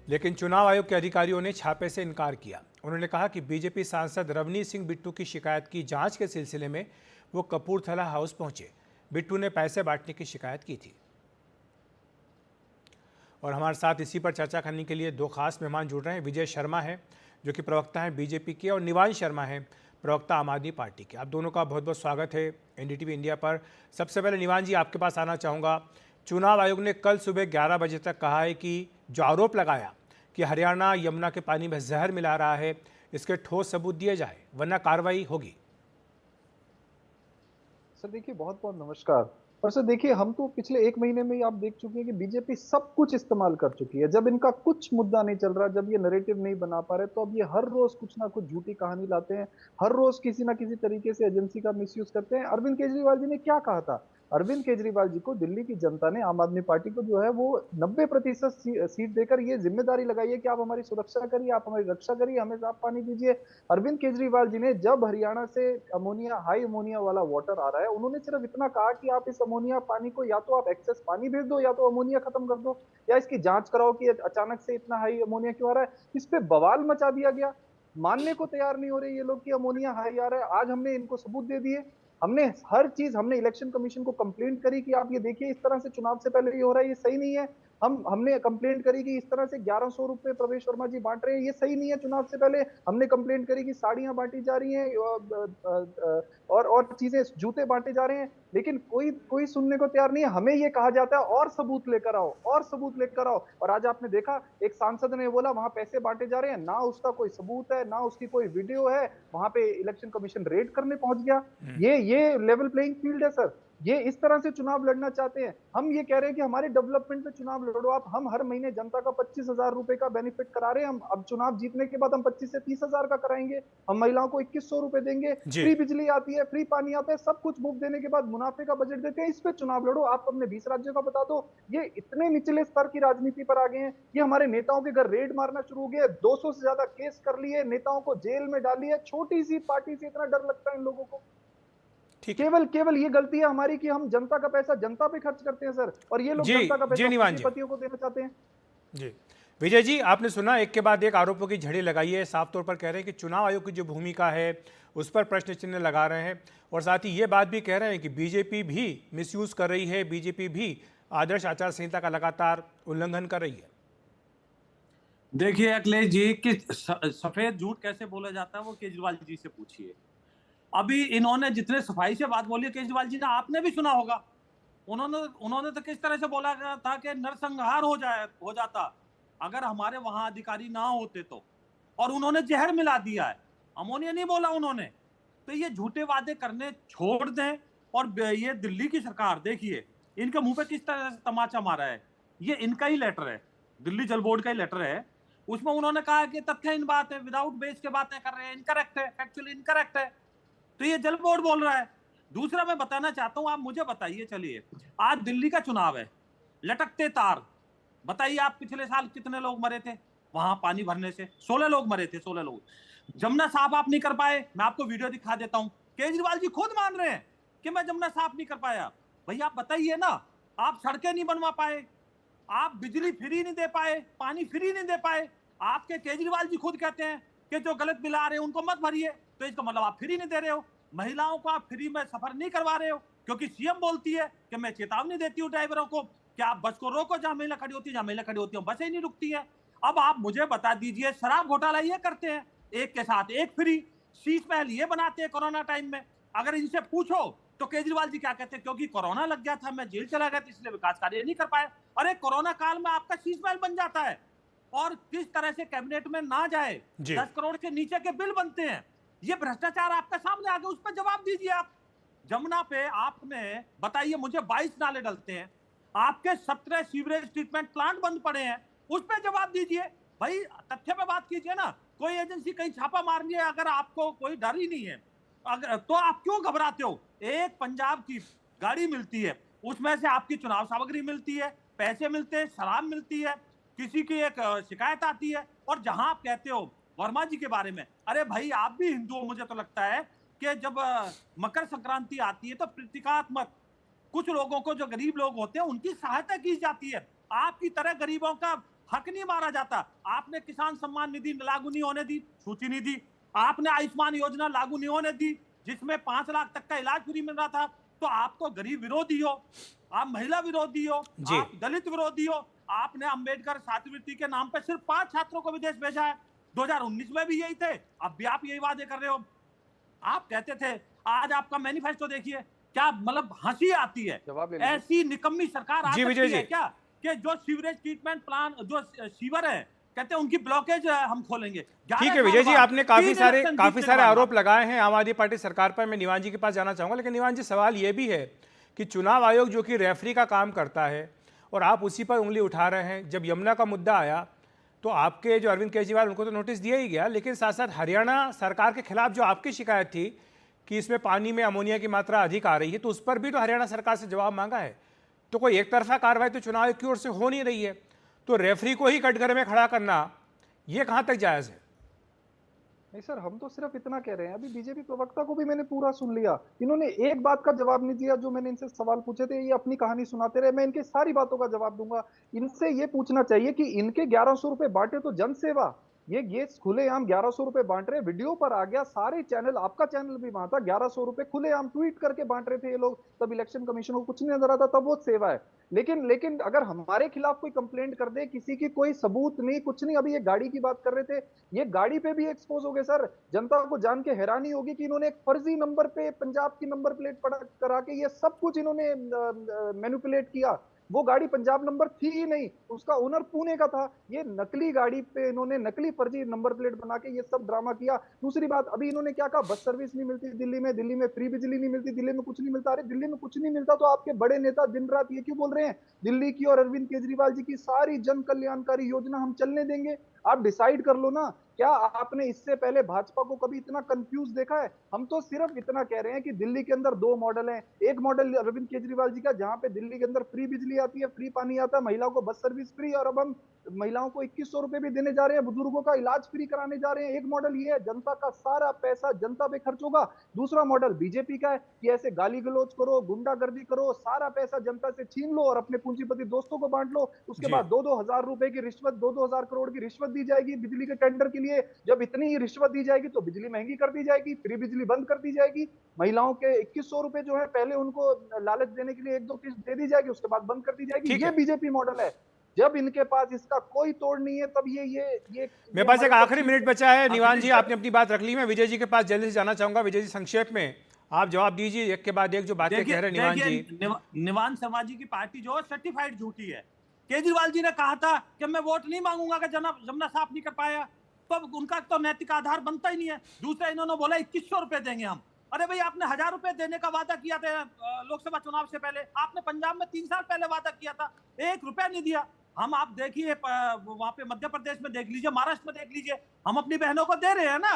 लेकिन चुनाव आयोग के अधिकारियों ने छापे से इनकार किया। उन्होंने कहा कि बीजेपी सांसद रवनीत सिंह बिट्टू की शिकायत की जांच के सिलसिले में वो कपूरथला हाउस पहुंचे। बिट्टू ने पैसे बांटने की शिकायत की थी। और हमारे साथ इसी पर चर्चा करने के लिए दो खास मेहमान जुड़ रहे हैं। विजय शर्मा है जो कि प्रवक्ता हैं बीजेपी के, और निवांश शर्मा है प्रवक्ता आम आदमी पार्टी के। आप दोनों का बहुत बहुत स्वागत है एनडीटीवी इंडिया पर। सबसे पहले निवांश जी, आपके पास आना चाहूँगा। चुनाव आयोग ने कल सुबह 11 बजे तक कहा है कि जो आरोप लगाया कि हरियाणा यमुना के पानी में जहर मिला रहा है, इसके ठोस सबूत दिए जाए वरना कार्रवाई होगी। सर देखिए, बहुत बहुत नमस्कार। और सर देखिए, हम तो पिछले एक महीने में ही आप देख चुके हैं कि बीजेपी सब कुछ इस्तेमाल कर चुकी है। जब इनका कुछ मुद्दा नहीं चल रहा, जब ये नैरेटिव नहीं बना पा रहे, तो अब ये हर रोज कुछ ना कुछ झूठी कहानी लाते हैं। हर रोज किसी ना किसी तरीके से एजेंसी का मिसयूज करते हैं। अरविंद केजरीवाल जी ने क्या कहा था? अरविंद केजरीवाल जी को दिल्ली की जनता ने, आम आदमी पार्टी को जो है वो 90% सीट देकर ये जिम्मेदारी लगाई है कि आप हमारी सुरक्षा करिए, आप हमारी रक्षा करिए, हमें साफ पानी दीजिए। अरविंद केजरीवाल जी ने जब हरियाणा से अमोनिया, हाई अमोनिया वाला वाटर आ रहा है, उन्होंने सिर्फ इतना कहा कि आप इस अमोनिया पानी को या तो आप एक्सेस पानी भेज दो, या तो अमोनिया खत्म कर दो, या इसकी जांच कराओ कि अचानक से इतना हाई अमोनिया क्यों आ रहा है। इस पे बवाल मचा दिया गया। मानने को तैयार नहीं हो रहे ये लोग कि अमोनिया हाई आ रहा है। आज हमने इनको सबूत दे दिए। हमने हर चीज, हमने इलेक्शन कमीशन को कंप्लेंट करी कि आप ये देखिए, इस तरह से चुनाव से पहले ये हो रहा है, ये सही नहीं है। हमने कंप्लेंट करी कि इस तरह से 1100 रुपए प्रवेश वर्मा जी बांट रहे हैं, ये सही नहीं है चुनाव से पहले। हमने कंप्लेंट करी कि साड़ियां बांटी जा रही हैं, और चीजें, जूते बांटे जा रहे हैं, लेकिन कोई कोई सुनने को तैयार नहीं है। हमें ये कहा जाता है और सबूत लेकर आओ, और सबूत लेकर आओ। और आज आपने देखा, एक सांसद ने बोला वहां पैसे बांटे जा रहे हैं, ना उसका कोई सबूत है, ना उसकी कोई वीडियो है। वहां पे इलेक्शन कमीशन रेड करने पहुंच गया। ये लेवल प्लेइंग फील्ड है सर। ये इस तरह से चुनाव लड़ना चाहते हैं। हम ये कह रहे हैं कि हमारे डेवलपमेंट पे चुनाव लड़ो आप। हम हर महीने जनता का 25,000 रुपए का बेनिफिट करा रहे हैं। हम अब चुनाव जीतने के बाद हम 25 से 30,000 का कराएंगे। हम महिलाओं को 2100 रुपए देंगे। जी। फ्री बिजली आती है, फ्री पानी आता है, सब कुछ मुफ्त देने के बाद मुनाफे का बजट देते हैं। इस पे चुनाव लड़ो। आप अपने 20 राज्यों का बता दो। ये इतने निचले स्तर की राजनीति पर आ गए हैं। ये हमारे नेताओं के घर रेड मारना शुरू हो गया। 200 से ज्यादा केस कर लिए, नेताओं को जेल में डाली है। छोटी सी पार्टी से इतना डर लगता है इन लोगों को। ठीक है। केवल केवल ये गलती है हमारी कि हम जनता का पैसा जनता पे खर्च करते हैं सर, और ये लोग जी जनता का जी पैसा निवांश जी। पूंजीपतियों को देना चाहते हैं। जी विजय जी, आपने सुना एक के बाद एक आरोपों की झड़ी लगाई है। साफ तौर पर कह रहे हैं कि चुनाव आयोग की जो भूमिका है उस पर प्रश्न चिन्ह लगा रहे हैं, और साथ ही ये बात भी कह रहे हैं कि बीजेपी भी मिसयूज कर रही है, बीजेपी भी आदर्श आचार संहिता का लगातार उल्लंघन कर रही है। देखिए अखिलेश जी, कि सफेद झूठ कैसे बोला जाता है वो केजरीवाल जी से पूछिए। अभी इन्होंने जितने सफाई से बात बोली केजरीवाल जी ने, आपने भी सुना होगा। उन्होंने उन्होंने तो किस तरह से बोला था कि नरसंहार हो जाता अगर हमारे वहां अधिकारी ना होते तो, और उन्होंने जहर मिला दिया है। अमोनिया नहीं बोला उन्होंने। तो ये झूठे वादे करने छोड़ दें। और ये दिल्ली की सरकार देखिए इनके मुंह पे किस तरह से तमाचा मारा है। ये इनका ही लेटर है, दिल्ली जल बोर्ड का ही लेटर है। उसमें उन्होंने कहा कि तथ्यहीन बात है, विदाउट बेस के बातें कर रहे हैं, इनकरेक्ट है, फैक्चुअली इनकरेक्ट है। तो ये जल बोर्ड बोल रहा है। दूसरा मैं बताना चाहता हूं, आप मुझे बताइए, चलिए आज दिल्ली का चुनाव है, लटकते तार। बताइए आप पिछले साल कितने लोग मरे थे वहां पानी भरने से? 16 लोग मरे थे, 16 लोग। जमुना साफ आप नहीं कर पाए, मैं आपको वीडियो दिखा देता हूं। केजरीवाल जी खुद मान रहे हैं कि मैं जमुना साफ नहीं कर पाया। भैया आप बताइए ना, आप सड़कें नहीं बनवा पाए, आप बिजली फ्री नहीं दे पाए, पानी फ्री नहीं दे पाए। आपके केजरीवाल जी खुद कहते हैं कि जो गलत बिल आ रहे हैं उनको मत भरिए, तो इसका मतलब आप फ्री नहीं दे रहे हो। महिलाओं को आप फ्री में सफर नहीं करवा रहे हो, क्योंकि सीएम बोलती है कि मैं चेतावनी देती हूँ ड्राइवरों को कि आप बस को रोको, जहां महिला खड़ी होती है, जहां महिला खड़ी होती है बसें नहीं रुकती है। अब आप मुझे बता दीजिए, शराब घोटाला ये करते हैं, एक के साथ एक फ्री। शीश महल ये बनाते हैं कोरोना टाइम में। अगर इनसे पूछो तो केजरीवाल जी क्या कहते हैं, क्योंकि कोरोना लग गया था, मैं जेल चला गया था, इसलिए विकास कार्य नहीं कर पाया। अरे कोरोना काल में आपका शीश महल बन जाता है, और किस तरह से कैबिनेट में ना जाए, 10 करोड़ के नीचे के बिल बनते हैं। ये भ्रष्टाचार आपके सामने आ गया, उस पर जवाब दीजिए आप। जमुना पे आपने बताइए मुझे 22 नाले डलते हैं, आपके 17 सीवरेज ट्रीटमेंट प्लांट बंद पड़े हैं, उस पर जवाब दीजिए। भाई तथ्य पे बात कीजिए ना। कोई एजेंसी कहीं छापा मार रही है, अगर आपको कोई डर ही नहीं है अगर, तो आप क्यों घबराते हो? एक पंजाब की गाड़ी मिलती है, उसमें से आपकी चुनाव सामग्री मिलती है, पैसे मिलते हैं, शराब मिलती है, किसी की एक शिकायत आती है। और जहां आप कहते हो वर्मा जी के बारे में, अरे भाई आप भी हिंदू हो, मुझे तो लगता है कि जब मकर संक्रांति आती है तो प्रतीकात्मक कुछ लोगों को, जो गरीब लोग होते हैं, उनकी सहायता की जाती है। आपकी तरह गरीबों का हक नहीं मारा जाता। आपने किसान सम्मान निधि लागू नहीं होने दी, सूची नहीं दी। आपने आयुष्मान योजना लागू नहीं होने दी, जिसमें 5 लाख तक का इलाज फ्री मिल रहा था। तो आप तो गरीब विरोधी हो, आप महिला विरोधी हो, जी। आप दलित विरोधी हो। आपने अंबेडकर छात्रवृत्ति के नाम पे सिर्फ 5 छात्रों को विदेश भेजा है। 2019 में भी यही थे, अब भी आप यही वादे कर रहे हो। आप कहते थे, आज आपका मैनिफेस्टो देखिए, क्या मतलब हंसी आती है। जवाब ले लीजिए। ऐसी निकम्मी सरकार आ जी विजय सकती है जी। क्या कि जो सीवरेज ट्रीटमेंट प्लान, जो सीवर है, कहते हैं उनकी ब्लॉकेज हम खोलेंगे। ठीक है विजय जी, आपने काफी सारे आरोप। आरोप लगाए हैं आम आदमी पार्टी सरकार पर। मैं निवान जी के पास जाना चाहूंगा, लेकिन निवान जी सवाल यह भी है कि चुनाव आयोग जो कि रेफरी का काम करता है और आप उसी पर उंगली उठा रहे हैं। जब यमुना का मुद्दा आया तो आपके जो अरविंद केजरीवाल, उनको तो नोटिस दिया ही गया, लेकिन साथ साथ हरियाणा सरकार के खिलाफ जो आपकी शिकायत थी कि इसमें पानी में अमोनिया की मात्रा अधिक आ रही है, तो उस पर भी तो हरियाणा सरकार से जवाब मांगा है। तो कोई एक तरफा कार्रवाई तो चुनाव आयोग की ओर से हो नहीं रही है, तो रेफरी को ही कटघरे में खड़ा करना ये कहां तक जायज है? नहीं सर, हम तो सिर्फ इतना कह रहे हैं। अभी बीजेपी प्रवक्ता को भी मैंने पूरा सुन लिया, इन्होंने एक बात का जवाब नहीं दिया। जो मैंने इनसे सवाल पूछे थे, ये अपनी कहानी सुनाते रहे। मैं इनके सारी बातों का जवाब दूंगा। इनसे ये पूछना चाहिए कि इनके 1100 रुपए बांटे तो जन सेवा, ये खुलेआम 1100 रुपए बांट रहे, वीडियो पर आ गया, सारे चैनल, आपका चैनल भी वहां था। 1100 रुपए खुलेआम ट्वीट करके बांट रहे थे ये लोग। तब इलेक्शन कमीशन को कुछ नहीं नजर आता, तब वो सेवा है। लेकिन अगर हमारे खिलाफ कोई कंप्लेंट कर दे, किसी की कोई सबूत नहीं, कुछ नहीं। अभी ये गाड़ी की बात कर रहे थे, ये गाड़ी पे भी एक्सपोज हो गए सर। जनता को जान के हैरानी होगी कि इन्होंने एक फर्जी नंबर पे पंजाब की नंबर प्लेट पड़ा करा के ये सब कुछ इन्होंने मैनिपुलेट किया। वो गाड़ी पंजाब नंबर थी ही नहीं, उसका ओनर पुणे का था। ये नकली गाड़ी पे इन्होंने नकली फर्जी नंबर प्लेट बना के ये सब ड्रामा किया। दूसरी बात, अभी इन्होंने क्या कहा, बस सर्विस नहीं मिलती दिल्ली में फ्री बिजली नहीं मिलती, दिल्ली में कुछ नहीं मिलता। अरे दिल्ली में कुछ नहीं मिलता तो आपके बड़े नेता दिन रात ये क्यों बोल रहे हैं दिल्ली की और अरविंद केजरीवाल जी की सारी जन कल्याणकारी योजना हम चलने देंगे? आप डिसाइड कर लो ना। क्या आपने इससे पहले भाजपा को कभी इतना कंफ्यूज देखा है? हम तो सिर्फ इतना कह रहे हैं कि दिल्ली के अंदर 2 मॉडल हैं। एक मॉडल अरविंद केजरीवाल जी का, जहां पे दिल्ली के अंदर फ्री बिजली आती है, फ्री पानी आता है, महिलाओं को बस सर्विस फ्री, और अब हम महिलाओं को 2100 रुपए भी देने जा रहे हैं, बुजुर्गों का इलाज फ्री कराने जा रहे हैं। एक मॉडल ये है, जनता का सारा पैसा जनता पे खर्च होगा। दूसरा मॉडल बीजेपी का है कि ऐसे गाली गलौज करो, गुंडागर्दी करो, सारा पैसा जनता से छीन लो और अपने पूंजीपति दोस्तों को बांट लो। उसके बाद 2-2 हजार रुपए की रिश्वत, 2-2 हजार करोड़ की रिश्वत दी जाएगी बिजली के टेंडर के लिए। जब इतनी ही रिश्वत दी जाएगी तो बिजली महंगी कर दी जाएगी, फ्री बिजली बंद कर दी जाएगी। महिलाओं के 2100 रुपए जो है, पहले उनको लालच देने के लिए 1-2 किस्त दे दी जाएगी, उसके बाद बंद कर दी जाएगी। ये बीजेपी मॉडल है। जब इनके पास इसका कोई तोड़ नहीं है, तब ये मेरे पास एक आखिरी मिनट बचा है। निवान जी, आपने अपनी बात रख ली। मैं विजय जी के पास जल्दी से जाना चाहूंगा। विजय जी, संक्षेप में आप जवाब दीजिए, एक के बाद एक जो बातें कह रहे हैं निवान जी। निवान शर्मा जी की पार्टी जो सर्टिफाइड झूठी है। केजरीवाल जी ने कहा था कि मैं वोट नहीं मांगूंगा कि जमुना साफ नहीं कर पाया, तो उनका तो नैतिक आधार बनता ही नहीं है। दूसरा, इन्होंने बोला 2100 रुपए देंगे हम। अरे भाई, आपने 1000 रुपए देने का वादा किया था लोकसभा चुनाव से पहले। आपने पंजाब में 3 साल पहले वादा किया था, 1 रुपया नहीं दिया। हम, आप देखिए वहां पे मध्य प्रदेश में देख लीजिए, महाराष्ट्र में देख लीजिए, हम अपनी बहनों को दे रहे हैं ना।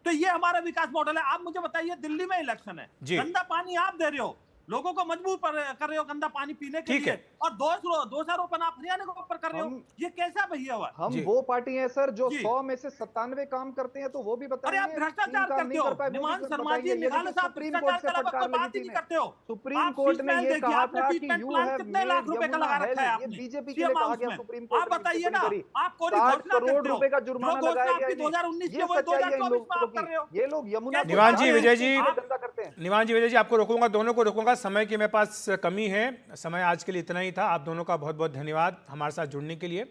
तो ये हमारा विकास मॉडल है। आप मुझे बताइए, दिल्ली में इलेक्शन है, गंदा पानी आप दे रहे हो, लोगों को मजबूर कर रहे हो गंदा पानी पीने के लिए, और 200 आरोपण आप हरियाणा के ऊपर कर रहे हो। ये कैसा भैया हुआ? हम वो पार्टी है सर जो 100 में से 97 काम करते हैं, तो वो भी बताइए। अरे आप भ्रष्टाचार करते हो। निवान शर्मा जी, निकालो साहब, भ्रष्टाचार के अलावा कोई बात ही नहीं करते हो। सुप्रीम कोर्ट ने ये कहा था कि यू हैव कितने लाख रुपए का लगा रखा है आपने? बीजेपी के लिए कहा गया सुप्रीम कोर्ट। आप बताइए ना, आप कोई 60 करोड़ रुपए का जुर्माना लगाया गया। 2019 के वो 2024 में आप कर रहे हो। ये लोग यमुना, निवान जी, विजय जी, गंदा करते हैं। निवान जी, विजय जी, आपको रोकूंगा, दोनों को रोकूंगा। समय की मेरे पास कमी है। समय आज के लिए इतना ही था। आप दोनों का बहुत बहुत धन्यवाद हमारे साथ जुड़ने के लिए।